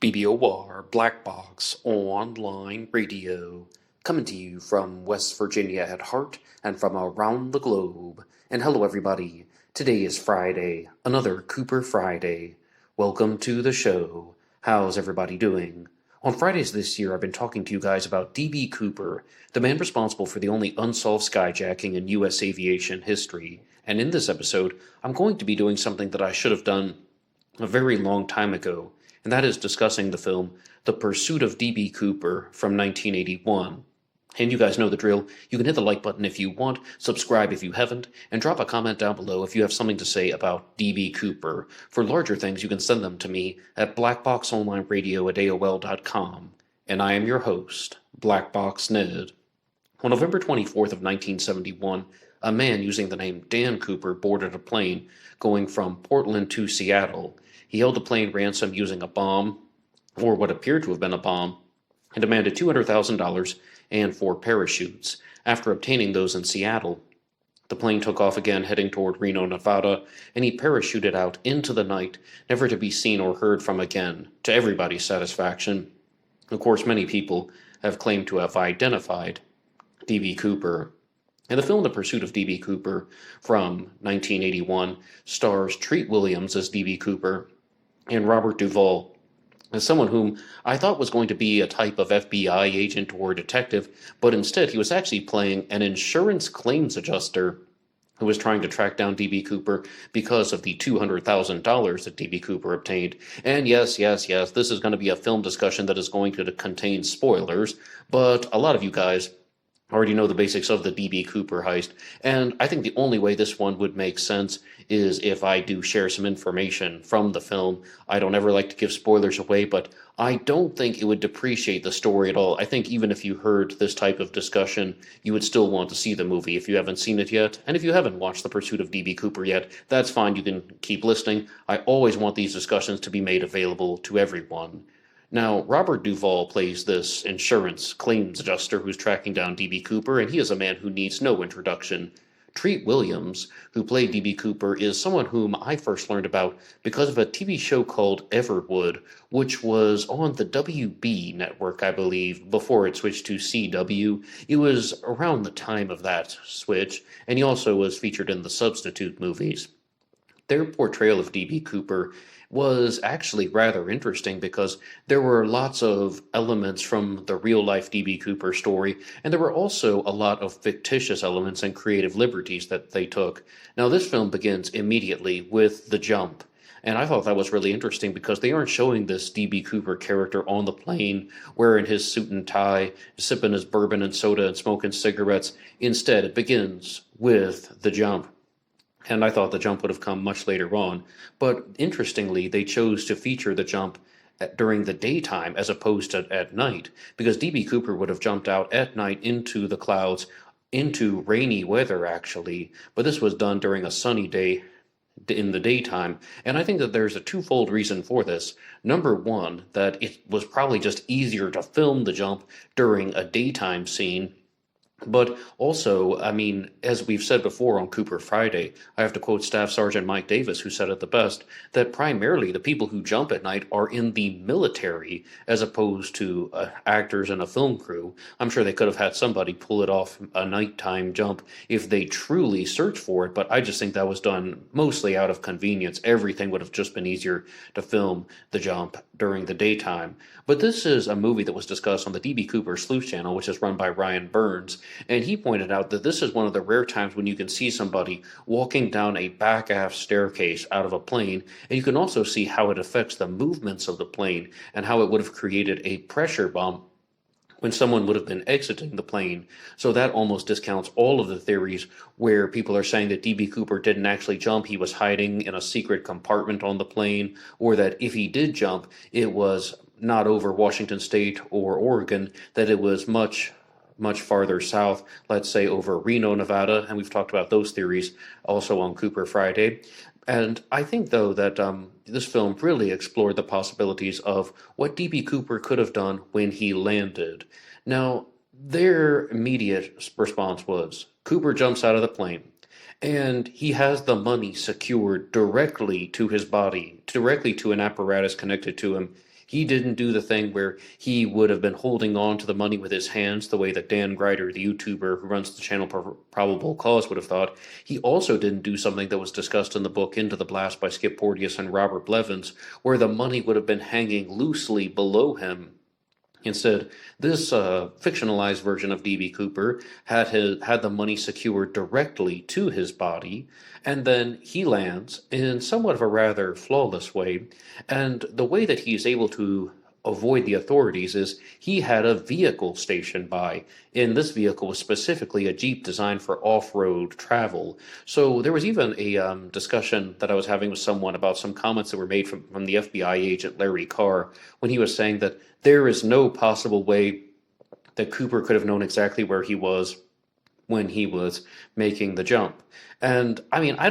BBOR, Black Box Online Radio, coming to you from West Virginia at heart and from around the globe. And hello, everybody. Today is Friday, another Cooper Friday. Welcome to the show. How's everybody doing? On Fridays this year, I've been talking to you guys about D.B. Cooper, the man responsible for the only unsolved skyjacking in U.S. aviation history. And in this episode, I'm going to be doing something that I should have done a very long time ago, and that is discussing the film The Pursuit of D.B. Cooper from 1981. And you guys know the drill. You can hit the like button if you want, subscribe if you haven't, and drop a comment down below if you have something to say about D.B. Cooper. For larger things, you can send them to me at blackboxonlineradio@aol.com. And I am your host, Box Ned. On November 24th of 1971, a man using the name Dan Cooper boarded a plane going from Portland to Seattle. He held the plane ransom using a bomb, or what appeared to have been a bomb, and demanded $200,000 and 4 parachutes. After obtaining those in Seattle, the plane took off again heading toward Reno, Nevada, and he parachuted out into the night, never to be seen or heard from again, to everybody's satisfaction. Of course, many people have claimed to have identified D.B. Cooper. And the film The Pursuit of D.B. Cooper from 1981 stars Treat Williams as D.B. Cooper and Robert Duvall as someone whom I thought was going to be a type of FBI agent or detective, but instead he was actually playing an insurance claims adjuster who was trying to track down D.B. Cooper because of the $200,000 that D.B. Cooper obtained. And yes, this is going to be a film discussion that is going to contain spoilers, but a lot of you guys already know the basics of the D.B. Cooper heist, and I think the only way this one would make sense is if I do share some information from the film. I don't ever like to give spoilers away, but I don't think it would depreciate the story at all. I think even if you heard this type of discussion, you would still want to see the movie if you haven't seen it yet. And if you haven't watched The Pursuit of D.B. Cooper yet, that's fine. You can keep listening. I always want these discussions to be made available to everyone. Now, Robert Duvall plays this insurance claims adjuster who's tracking down D.B. Cooper, and he is a man who needs no introduction. Treat Williams, who played D.B. Cooper, is someone whom I first learned about because of a TV show called Everwood, which was on the WB network, I believe, before it switched to CW. It was around the time of that switch, and he also was featured in the Substitute movies. Their portrayal of D.B. Cooper was actually rather interesting because there were lots of elements from the real-life D.B. Cooper story, and there were also a lot of fictitious elements and creative liberties that they took. Now, this film begins immediately with the jump, and I thought that was really interesting because they aren't showing this D.B. Cooper character on the plane wearing his suit and tie, sipping his bourbon and soda and smoking cigarettes. Instead, it begins with the jump. And I thought the jump would have come much later on. But interestingly, they chose to feature the jump during the daytime as opposed to at night, because D.B. Cooper would have jumped out at night into the clouds, into rainy weather, actually. But this was done during a sunny day in the daytime. And I think that there's a twofold reason for this. Number one, that it was probably just easier to film the jump during a daytime scene. But also, I mean, as we've said before on Cooper Friday, I have to quote Staff Sergeant Mike Davis, who said it the best, that primarily the people who jump at night are in the military as opposed to actors and a film crew. I'm sure they could have had somebody pull it off a nighttime jump if they truly searched for it, but I just think that was done mostly out of convenience. Everything would have just been easier to film the jump during the daytime. But this is a movie that was discussed on the D.B. Cooper Sleuth channel, which is run by Ryan Burns, and he pointed out that this is one of the rare times when you can see somebody walking down a back-aft staircase out of a plane, and you can also see how it affects the movements of the plane and how it would have created a pressure bump when someone would have been exiting the plane. So that almost discounts all of the theories where people are saying that D.B. Cooper didn't actually jump, he was hiding in a secret compartment on the plane, or that if he did jump, it was not over Washington State or Oregon, that it was much farther south, let's say over Reno, Nevada, and we've talked about those theories also on Cooper Friday. And I think, though, that this film really explored the possibilities of what D.B. Cooper could have done when he landed. Now, their immediate response was, Cooper jumps out of the plane, and he has the money secured directly to his body, directly to an apparatus connected to him He didn't do the thing where he would have been holding on to the money with his hands the way that Dan Greider, the YouTuber who runs the channel Probable Cause, would have thought. He also didn't do something that was discussed in the book Into the Blast by Skip Porteous and Robert Blevins, where the money would have been hanging loosely below him. Instead, this fictionalized version of D.B. Cooper had the money secured directly to his body, and then he lands in somewhat of a rather flawless way. And the way that he's able to avoid the authorities is he had a vehicle stationed by. And this vehicle was specifically a Jeep designed for off-road travel. So there was even a discussion that I was having with someone about some comments that were made from the FBI agent Larry Carr when he was saying that there is no possible way that Cooper could have known exactly where he was when he was making the jump. And I mean, I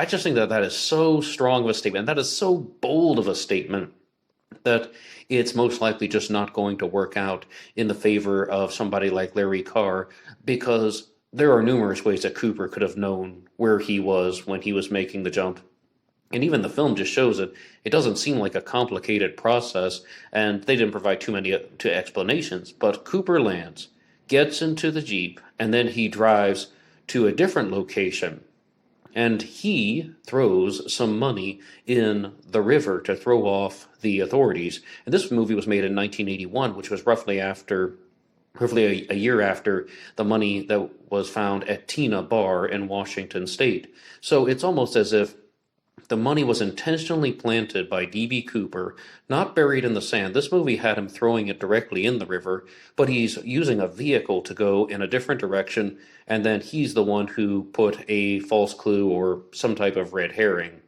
just think that is so strong of a statement. That is so bold of a statement that it's most likely just not going to work out in the favor of somebody like Larry Carr, because there are numerous ways that Cooper could have known where he was when he was making the jump. And even the film just shows it. It doesn't seem like a complicated process, and they didn't provide too many explanations. But Cooper lands, gets into the Jeep, and then he drives to a different location. And he throws some money in the river to throw off the authorities. And this movie was made in 1981, which was roughly a year after the money that was found at Tina Bar in Washington State. So it's almost as if the money was intentionally planted by D.B. Cooper, not buried in the sand. This movie had him throwing it directly in the river, but he's using a vehicle to go in a different direction, and then he's the one who put a false clue or some type of red herring.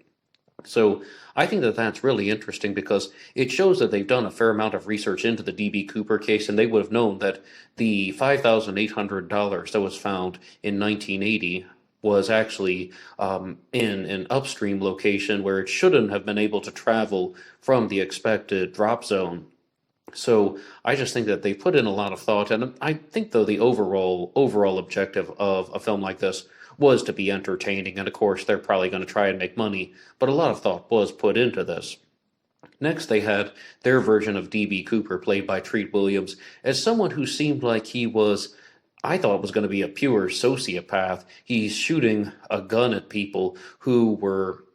So I think that that's really interesting because it shows that they've done a fair amount of research into the D.B. Cooper case, and they would have known that the $5,800 that was found in 1980 was actually in an upstream location where it shouldn't have been able to travel from the expected drop zone. So I just think that they put in a lot of thought, and I think though the overall objective of a film like this was to be entertaining, and of course they're probably going to try and make money, but a lot of thought was put into this. Next, they had their version of D.B. Cooper, played by Treat Williams, as someone who seemed like I thought it was going to be a pure sociopath. He's shooting a gun at people who were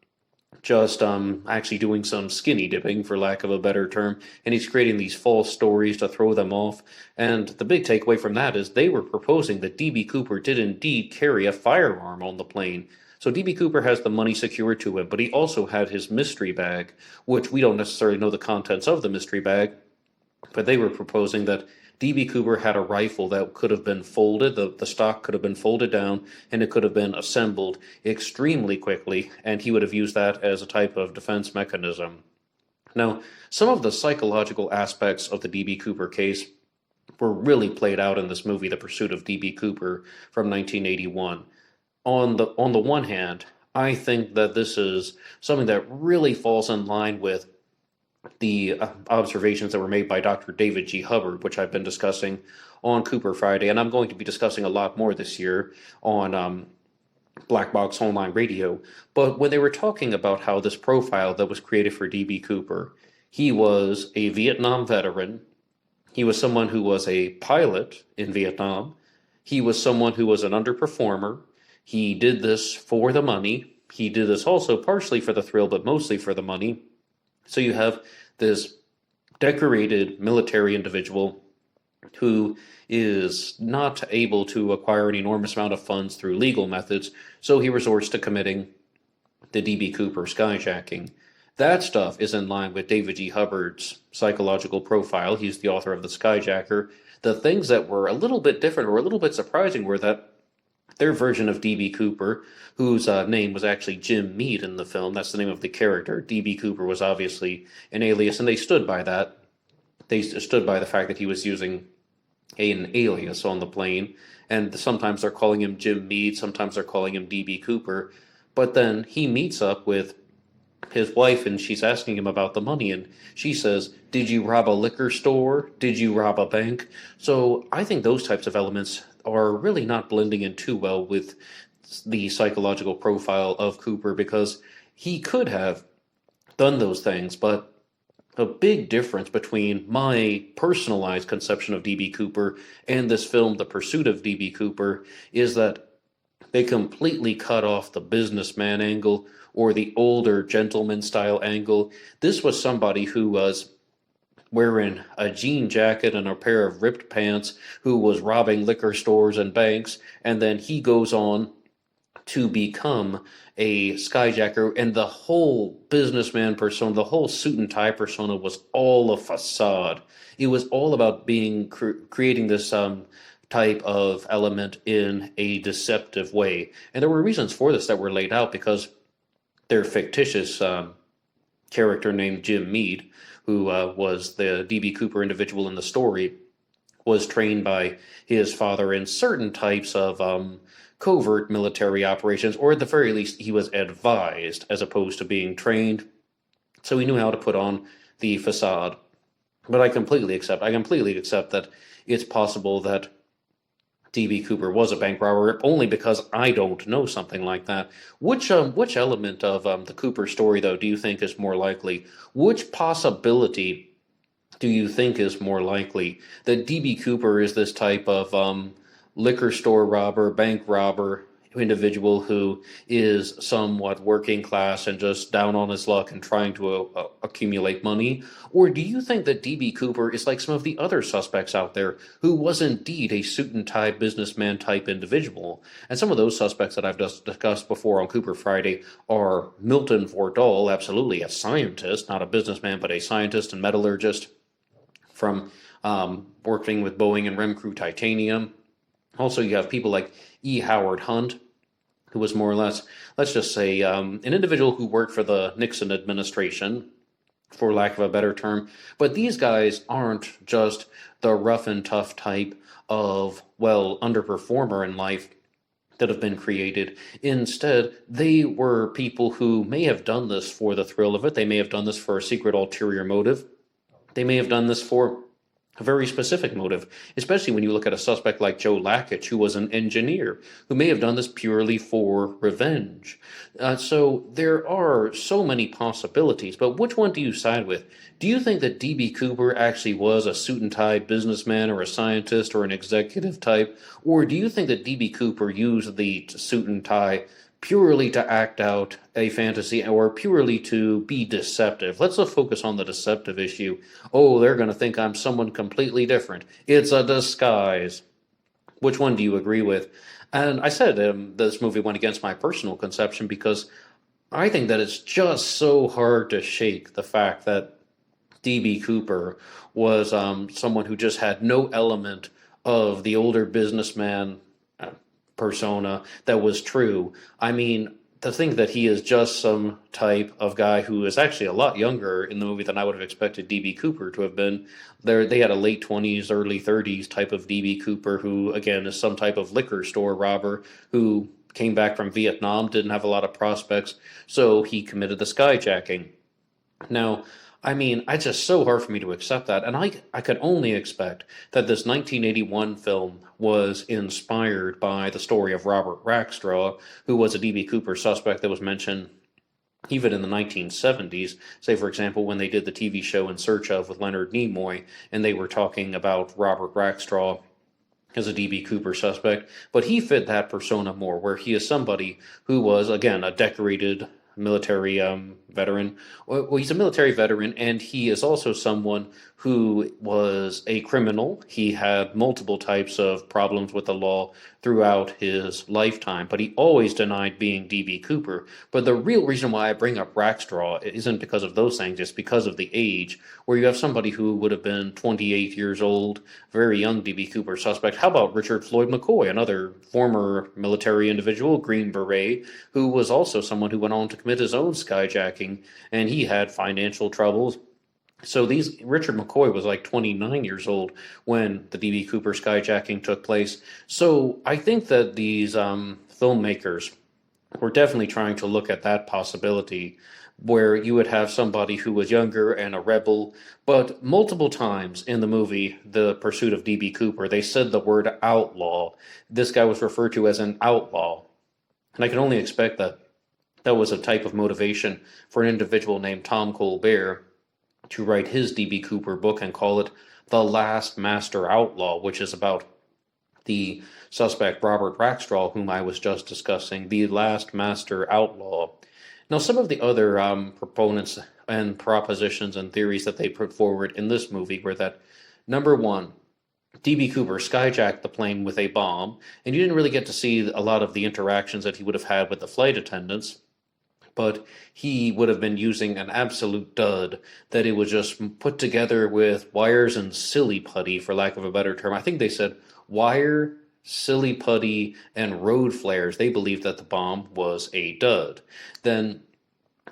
just actually doing some skinny dipping, for lack of a better term, and he's creating these false stories to throw them off. And the big takeaway from that is they were proposing that D.B. Cooper did indeed carry a firearm on the plane. So D.B. Cooper has the money secured to him, but he also had his mystery bag, which we don't necessarily know the contents of the mystery bag, but they were proposing that D.B. Cooper had a rifle that could have been folded, the stock could have been folded down, and it could have been assembled extremely quickly, and he would have used that as a type of defense mechanism. Now, some of the psychological aspects of the D.B. Cooper case were really played out in this movie, The Pursuit of D.B. Cooper from 1981. On the one hand, I think that this is something that really falls in line with the observations that were made by Dr. David G. Hubbard, which I've been discussing on Cooper Friday, and I'm going to be discussing a lot more this year on Black Box Online Radio. But when they were talking about how this profile that was created for D.B. Cooper, he was a Vietnam veteran, he was someone who was a pilot in Vietnam, he was someone who was an underperformer, he did this for the money, he did this also partially for the thrill, but mostly for the money. So you have this decorated military individual who is not able to acquire an enormous amount of funds through legal methods, so he resorts to committing the D.B. Cooper skyjacking. That stuff is in line with David G. Hubbard's psychological profile. He's the author of The Skyjacker. The things that were a little bit different or a little bit surprising were that their version of D.B. Cooper, whose name was actually Jim Mead in the film, that's the name of the character. D.B. Cooper was obviously an alias, and they stood by that. They stood by the fact that he was using an alias on the plane, and sometimes they're calling him Jim Mead, sometimes they're calling him D.B. Cooper. But then he meets up with his wife, and she's asking him about the money, and she says, "Did you rob a liquor store? Did you rob a bank?" So I think those types of elements are really not blending in too well with the psychological profile of Cooper, because he could have done those things, but a big difference between my personalized conception of D.B. Cooper and this film, The Pursuit of D.B. Cooper, is that they completely cut off the businessman angle or the older gentleman style angle. This was somebody who was wearing a jean jacket and a pair of ripped pants, who was robbing liquor stores and banks, and then he goes on to become a skyjacker, and the whole businessman persona, the whole suit and tie persona was all a facade. It was all about being creating this type of element in a deceptive way. And there were reasons for this that were laid out, because their fictitious character named Jim Meade, who was the D.B. Cooper individual in the story, was trained by his father in certain types of covert military operations, or at the very least, he was advised as opposed to being trained. So he knew how to put on the facade. But I completely accept that it's possible that D.B. Cooper was a bank robber, only because I don't know something like that. Which element of the Cooper story, though, do you think is more likely? Which possibility do you think is more likely? That D.B. Cooper is this type of liquor store robber, bank robber individual who is somewhat working class and just down on his luck and trying to accumulate money? Or do you think that D.B. Cooper is like some of the other suspects out there, who was indeed a suit and tie businessman type individual? And some of those suspects that I've just discussed before on Cooper Friday are Milton Vordahl, absolutely a scientist, not a businessman, but a scientist and metallurgist from working with Boeing and Remcrew Titanium. Also, you have people like E. Howard Hunt, who was more or less, let's just say, an individual who worked for the Nixon administration, for lack of a better term. But these guys aren't just the rough and tough type of, well, underperformer in life that have been created. Instead, they were people who may have done this for the thrill of it. They may have done this for a secret ulterior motive. They may have done this for a very specific motive, especially when you look at a suspect like Joe Lackich, who was an engineer, who may have done this purely for revenge. So there are so many possibilities, but which one do you side with? Do you think that D.B. Cooper actually was a suit and tie businessman or a scientist or an executive type? Or do you think that D.B. Cooper used the suit and tie purely to act out a fantasy, or purely to be deceptive? Let's focus on the deceptive issue. Oh, they're going to think I'm someone completely different. It's a disguise. Which one do you agree with? And I said this movie went against my personal conception, because I think that it's just so hard to shake the fact that D.B. Cooper was someone who just had no element of the older businessman persona that was true. I mean, to think that he is just some type of guy who is actually a lot younger in the movie than I would have expected D.B. Cooper to have been. They had a late 20s, early 30s type of D.B. Cooper who, again, is some type of liquor store robber who came back from Vietnam, didn't have a lot of prospects, so he committed the skyjacking. Now, I mean, it's just so hard for me to accept that, and I could only expect that this 1981 film was inspired by the story of Robert Rackstraw, who was a D.B. Cooper suspect that was mentioned even in the 1970s. Say, for example, when they did the TV show In Search Of with Leonard Nimoy, and they were talking about Robert Rackstraw as a D.B. Cooper suspect, but he fit that persona more, where he is somebody who was, again, a decorated military veteran. Well, he's a military veteran, and he is also someone who was a criminal. He had multiple types of problems with the law throughout his lifetime, but he always denied being D.B. Cooper. But the real reason why I bring up Rackstraw isn't because of those things, it's because of the age, where you have somebody who would have been 28 years old, very young D.B. Cooper suspect. How about Richard Floyd McCoy, another former military individual, Green Beret, who was also someone who went on to commit his own skyjacking, and he had financial troubles. So Richard McCoy was like 29 years old when the D.B. Cooper skyjacking took place. So I think that these filmmakers were definitely trying to look at that possibility, where you would have somebody who was younger and a rebel, but multiple times in the movie, The Pursuit of D.B. Cooper, they said the word outlaw. This guy was referred to as an outlaw. And I can only expect that that was a type of motivation for an individual named Tom Colbert, to write his D.B. Cooper book and call it The Last Master Outlaw, which is about the suspect Robert Rackstraw, whom I was just discussing, the last master outlaw. Now, some of the other proponents and propositions and theories that they put forward in this movie were that, number one, D.B. Cooper skyjacked the plane with a bomb, and you didn't really get to see a lot of the interactions that he would have had with the flight attendants, but he would have been using an absolute dud, that it was just put together with wires and silly putty, for lack of a better term. I think they said wire, silly putty, and road flares. They believed that the bomb was a dud. Then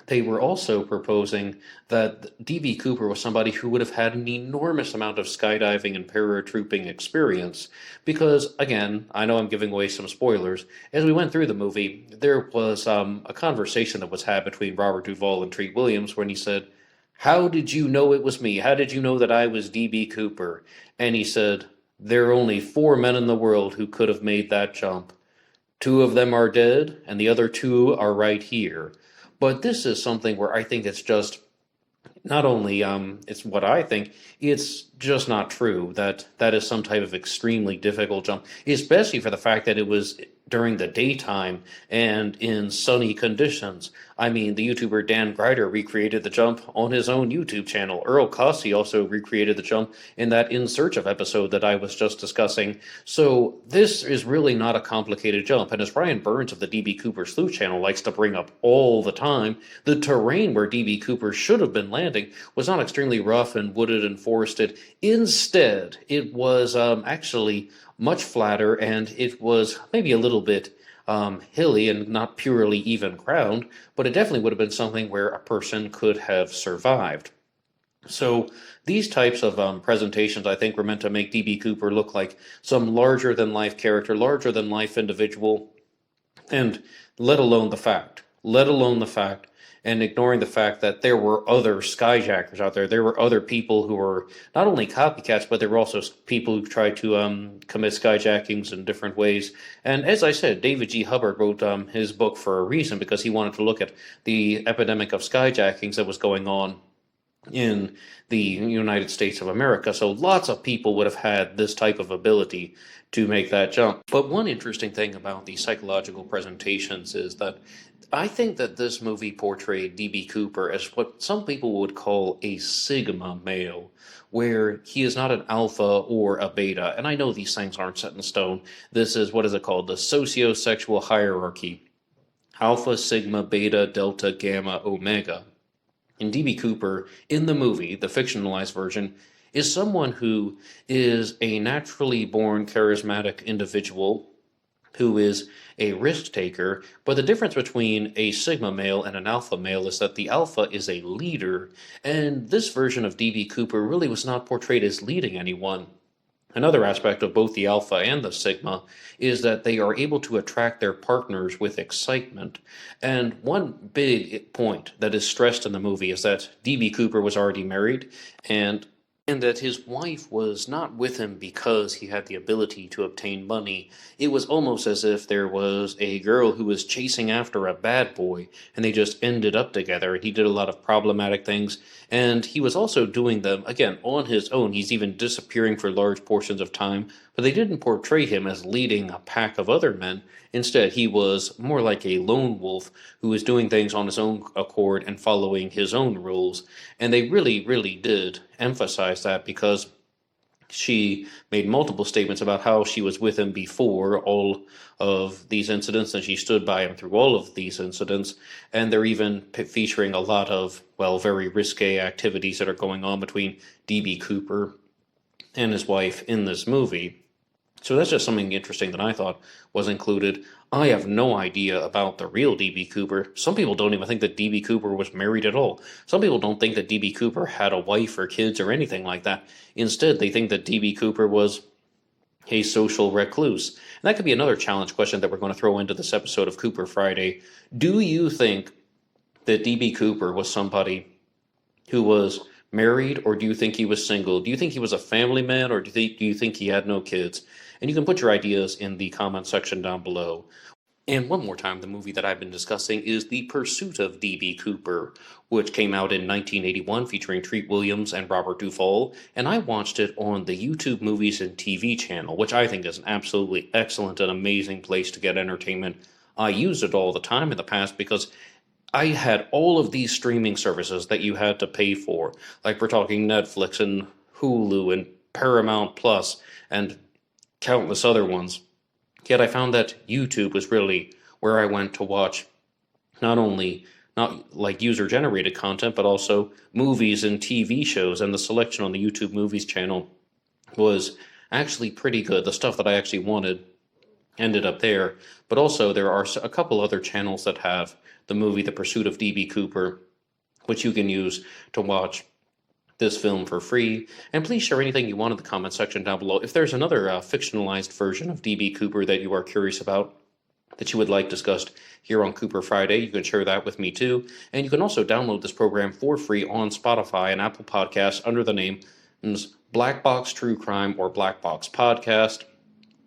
they were also proposing that D.B. Cooper was somebody who would have had an enormous amount of skydiving and paratrooping experience, because, again, I know I'm giving away some spoilers, as we went through the movie, there was a conversation that was had between Robert Duvall and Treat Williams when he said, "How did you know it was me? How did you know that I was D.B. Cooper?" And he said, "There are only 4 men in the world who could have made that jump. 2 of them are dead, and the other 2 are right here." But this is something where I think it's just not only it's what I think, it's just not true that that is some type of extremely difficult jump, especially for the fact that it was during the daytime and in sunny conditions. I mean, the YouTuber Dan Greider recreated the jump on his own YouTube channel. Earl Cossey also recreated the jump in that In Search of episode that I was just discussing. So this is really not a complicated jump. And as Ryan Burns of the D.B. Cooper Sleuth channel likes to bring up all the time, the terrain where D.B. Cooper should have been landing was not extremely rough and wooded and forested. Instead, it was actually much flatter, and it was maybe a little bit hilly and not purely even ground, but it definitely would have been something where a person could have survived. So these types of presentations, I think, were meant to make D.B. Cooper look like some larger-than-life character, larger-than-life individual, and let alone the fact, and ignoring the fact that there were other skyjackers out there. There were other people who were not only copycats, but there were also people who tried to commit skyjackings in different ways. And as I said, David G. Hubbard wrote his book for a reason, because he wanted to look at the epidemic of skyjackings that was going on in the United States of America. So lots of people would have had this type of ability to make that jump. But one interesting thing about the psychological presentations is that I think that this movie portrayed D.B. Cooper as what some people would call a sigma male, where he is not an alpha or a beta. And I know these things aren't set in stone. This is, what is it called? The sociosexual hierarchy. Alpha, sigma, beta, delta, gamma, omega. And D.B. Cooper, in the movie, the fictionalized version, is someone who is a naturally born charismatic individual who is a risk taker, but the difference between a sigma male and an alpha male is that the alpha is a leader, and this version of D.B. Cooper really was not portrayed as leading anyone. Another aspect of both the alpha and the sigma is that they are able to attract their partners with excitement. And one big point that is stressed in the movie is that D.B. Cooper was already married, and that his wife was not with him because he had the ability to obtain money. It was almost as if there was a girl who was chasing after a bad boy, and they just ended up together. He did a lot of problematic things, and he was also doing them, again, on his own. He's even disappearing for large portions of time, but they didn't portray him as leading a pack of other men. Instead, he was more like a lone wolf who was doing things on his own accord and following his own rules. And they really, really did emphasize that, because she made multiple statements about how she was with him before all of these incidents, and she stood by him through all of these incidents. And they're even featuring a lot of, well, very risque activities that are going on between D.B. Cooper and his wife in this movie. So that's just something interesting that I thought was included. I have no idea about the real D.B. Cooper. Some people don't even think that D.B. Cooper was married at all. Some people don't think that D.B. Cooper had a wife or kids or anything like that. Instead, they think that D.B. Cooper was a social recluse. And that could be another challenge question that we're going to throw into this episode of Cooper Friday. Do you think that D.B. Cooper was somebody who was married, or do you think he was single? Do you think he was a family man, or do you think he had no kids? And you can put your ideas in the comment section down below. And one more time, the movie that I've been discussing is The Pursuit of D.B. Cooper, which came out in 1981 featuring Treat Williams and Robert Duvall, and I watched it on the YouTube Movies and TV channel, which I think is an absolutely excellent and amazing place to get entertainment. I use it all the time in the past because I had all of these streaming services that you had to pay for. Like we're talking Netflix and Hulu and Paramount Plus and countless other ones. Yet I found that YouTube was really where I went to watch not like user generated content, but also movies and TV shows, and the selection on the YouTube Movies channel was actually pretty good. The stuff that I actually wanted ended up there. But also there are a couple other channels that have the movie The Pursuit of D.B. Cooper, which you can use to watch this film for free. And please share anything you want in the comment section down below. If there's another fictionalized version of D.B. Cooper that you are curious about, that you would like discussed here on Cooper Friday, you can share that with me too. And you can also download this program for free on Spotify and Apple Podcasts under the names Black Box True Crime or Black Box Podcast.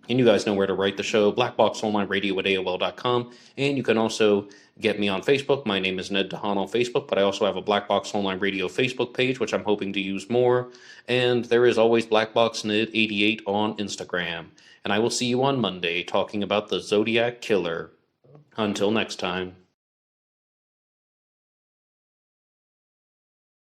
And you guys know where to write the show, blackboxonlineradio at AOL.com. And you can also get me on Facebook. My name is Ned DeHaan on Facebook, but I also have a Black Box Online Radio Facebook page, which I'm hoping to use more. And there is always BlackBoxNed88 on Instagram. And I will see you on Monday talking about the Zodiac Killer. Until next time.